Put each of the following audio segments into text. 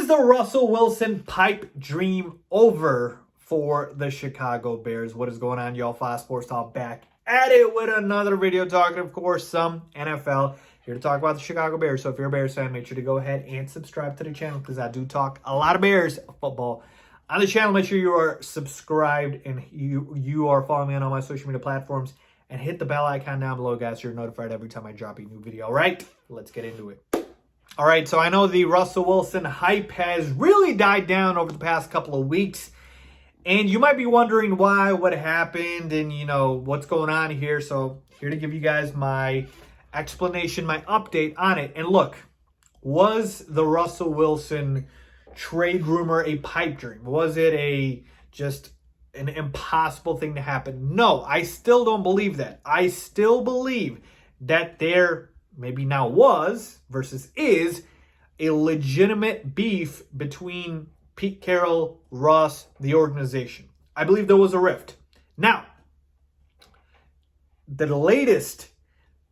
Is the Russell Wilson pipe dream over for the Chicago Bears? What is going on, y'all? Faiz Sports Talk back at it with another video talking, of course, some NFL. Here to talk about the Chicago Bears. So if you're a Bears fan, make sure to go ahead and subscribe to the channel because I do talk a lot of Bears football on the channel. Make sure you are subscribed and you are following me on all my social media platforms. And hit the bell icon down below, guys, so you're notified every time I drop a new video. All right, let's get into it. All right, so I know the Russell Wilson hype has really died down over the past couple of weeks. And you might be wondering why, what happened, and, you know, what's going on here. So here to give you guys my explanation, my update on it. And look, was the Russell Wilson trade rumor a pipe dream? Was it just an impossible thing to happen? No, I still don't believe that. I still believe that there maybe now was versus is a legitimate beef between Pete Carroll, Russ, the organization. I believe there was a rift. Now, the latest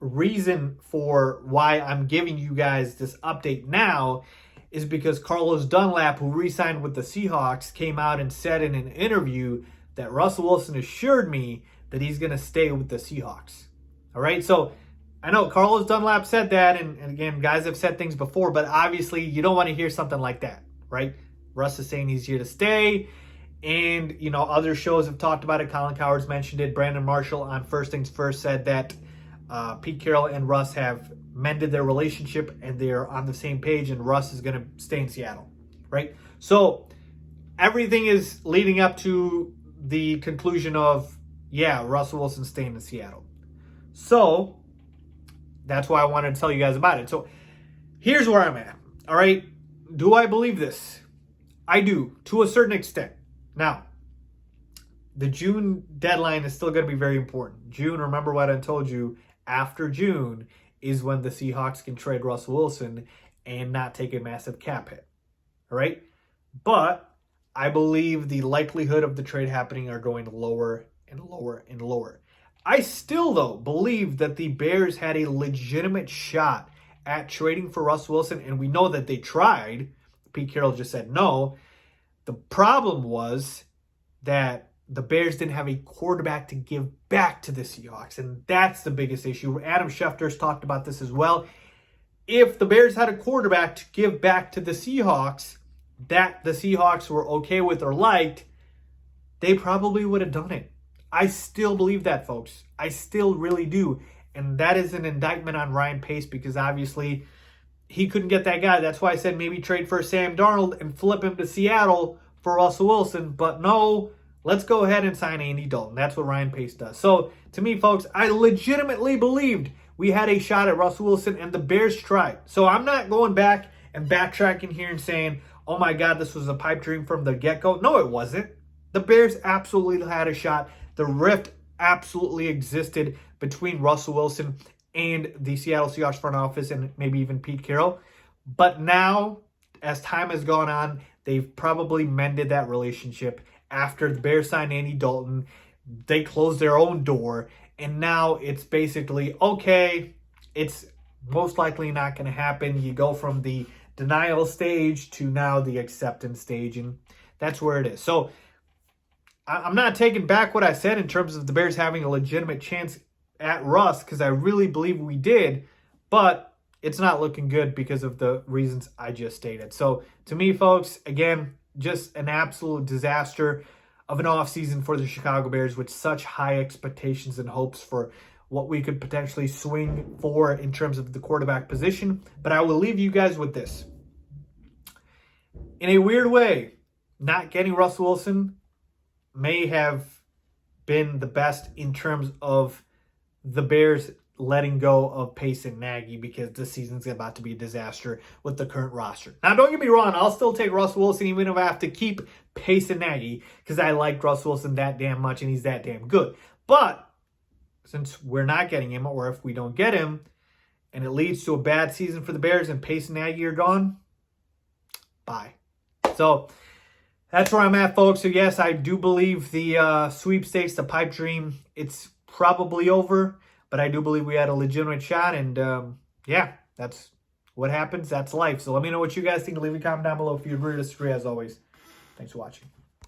reason for why I'm giving you guys this update now is because Carlos Dunlap, who re-signed with the Seahawks, came out and said in an interview that Russell Wilson assured me that he's going to stay with the Seahawks. All right, so I know Carlos Dunlap said that, and again, guys have said things before, but obviously you don't want to hear something like that, right? Russ is saying he's here to stay, and, you know, other shows have talked about it. Colin Cowherd's mentioned it. Brandon Marshall on First Things First said that Pete Carroll and Russ have mended their relationship, and they're on the same page, and Russ is going to stay in Seattle, right? So everything is leading up to the conclusion of, yeah, Russell Wilson staying in Seattle. So that's why I wanted to tell you guys about it. So here's where I'm at. All right. Do I believe this? I do, to a certain extent. Now, the June deadline is still going to be very important. June, remember what I told you, after June is when the Seahawks can trade Russell Wilson and not take a massive cap hit. All right. But I believe the likelihood of the trade happening are going lower and lower and lower. I still, though, believe that the Bears had a legitimate shot at trading for Russell Wilson, and we know that they tried. Pete Carroll just said no. The problem was that the Bears didn't have a quarterback to give back to the Seahawks, and that's the biggest issue. Adam Schefter's talked about this as well. If the Bears had a quarterback to give back to the Seahawks that the Seahawks were okay with or liked, they probably would have done it. I still believe that, folks. I still really do. And that is an indictment on Ryan Pace because obviously he couldn't get that guy. That's why I said maybe trade for Sam Darnold and flip him to Seattle for Russell Wilson. But no, let's go ahead and sign Andy Dalton. That's what Ryan Pace does. So to me, folks, I legitimately believed we had a shot at Russell Wilson and the Bears tried. So I'm not going back and backtracking here and saying, oh my God, this was a pipe dream from the get-go. No, it wasn't. The Bears absolutely had a shot. The rift absolutely existed between Russell Wilson and the Seattle Seahawks front office and maybe even Pete Carroll. But now, as time has gone on, they've probably mended that relationship. After the Bears signed Andy Dalton, they closed their own door. And now it's basically, okay, it's most likely not going to happen. You go from the denial stage to now the acceptance stage, and that's where it is. So I'm not taking back what I said in terms of the Bears having a legitimate chance at Russ because I really believe we did, but it's not looking good because of the reasons I just stated. So to me, folks, again, just an absolute disaster of an offseason for the Chicago Bears with such high expectations and hopes for what we could potentially swing for in terms of the quarterback position. But I will leave you guys with this. In a weird way, not getting Russell Wilson may have been the best in terms of the Bears letting go of Pace and Nagy because this season's about to be a disaster with the current roster. Now, don't get me wrong. I'll still take Russell Wilson even if I have to keep Pace and Nagy because I like Russell Wilson that damn much and he's that damn good. But since we're not getting him, or if we don't get him, and it leads to a bad season for the Bears and Pace and Nagy are gone, bye. So that's where I'm at, folks. So yes, I do believe the sweepstakes, the pipe dream, it's probably over. But I do believe we had a legitimate shot. And yeah, that's what happens? That's life. So let me know what you guys think. Leave a comment down below if you agree or disagree, as always. Thanks for watching.